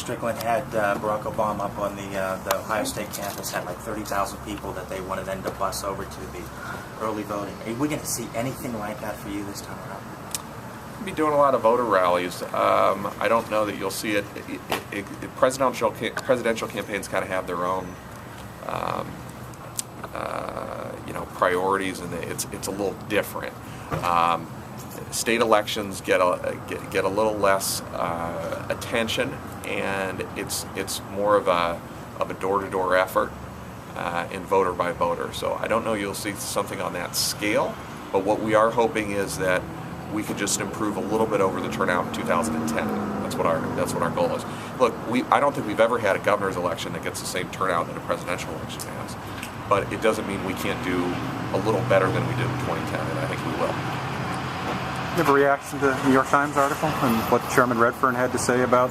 Strickland had Barack Obama up on the Ohio State campus, had like 30,000 people that they wanted then to bus over to the early voting. Are we going to see anything like that for you this time around? We'll be doing a lot of voter rallies. I don't know that you'll see it. Presidential campaigns kind of have their own priorities, and it's a little different. State elections get a little less attention, and it's more of a door-to-door effort and voter by voter. So I don't know you'll see something on that scale, but what we are hoping is that we can just improve a little bit over the turnout in 2010. That's what our goal is. Look, I don't think we've ever had a governor's election that gets the same turnout that a presidential election has, but it doesn't mean we can't do a little better than we did in 2010, and I think we will. You have a reaction to the New York Times article and what Chairman Redfern had to say about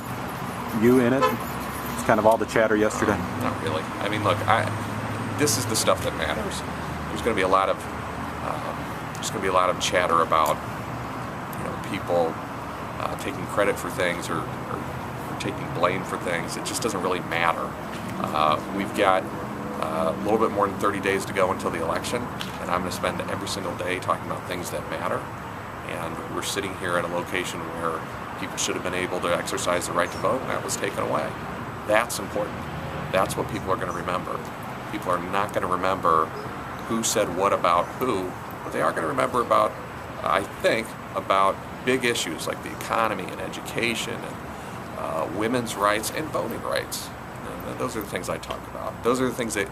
you in it? It's kind of all the chatter yesterday. Not really. I mean, look, this is the stuff that matters. There's going to be a lot of chatter about people taking credit for things or taking blame for things. It just doesn't really matter. We've got a little bit more than 30 days to go until the election, and I'm going to spend every single day talking about things that matter. And we're sitting here at a location where people should have been able to exercise the right to vote, and that was taken away. That's important. That's what people are going to remember. People are not going to remember who said what about who, but they are going to remember about, I think, about big issues like the economy and education and women's rights and voting rights. And those are the things I talk about. Those are the things that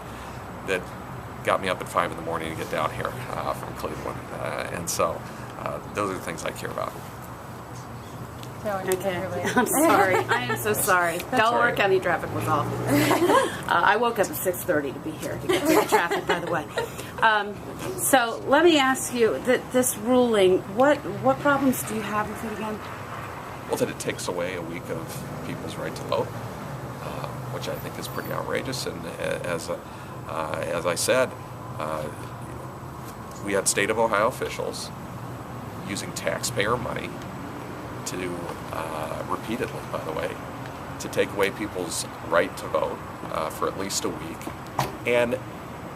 got me up at 5 in the morning to get down here from Cleveland. And so those are the things I care about. Okay, I'm sorry. I am so sorry. Delaware County traffic was awful. I woke up at 6:30 to be here to get through the traffic, by the way. So let me ask you, this ruling, what problems do you have with it again? Well, that it takes away a week of people's right to vote, which I think is pretty outrageous. And as I said, we had state of Ohio officials using taxpayer money to repeatedly, by the way, to take away people's right to vote for at least a week. And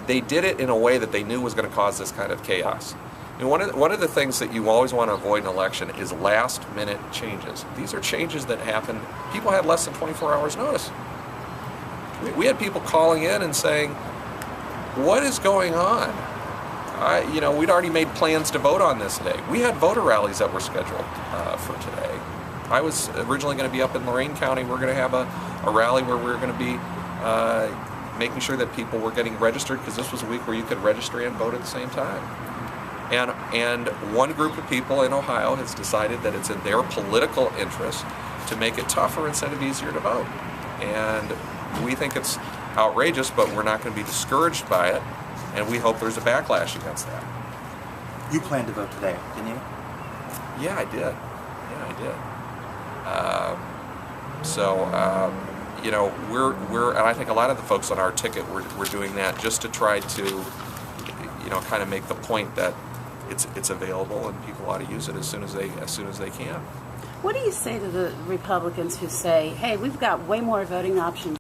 they did it in a way that they knew was going to cause this kind of chaos. And one of the things that you always want to avoid in an election is last-minute changes. These are changes that happen. People had less than 24 hours notice. We had people calling in and saying, what is going on? We'd already made plans to vote on this today. We had voter rallies that were scheduled for today. I was originally going to be up in Lorain County. We're going to have a rally where we're going to be making sure that people were getting registered, because this was a week where you could register and vote at the same time. And one group of people in Ohio has decided that it's in their political interest to make it tougher instead of easier to vote. And we think it's outrageous, but we're not going to be discouraged by it. And we hope there's a backlash against that. You planned to vote today, didn't you? Yeah, I did. And I think a lot of the folks on our ticket we're doing that just to try to, kind of make the point that it's available and people ought to use it as soon as they can. What do you say to the Republicans who say, hey, we've got way more voting options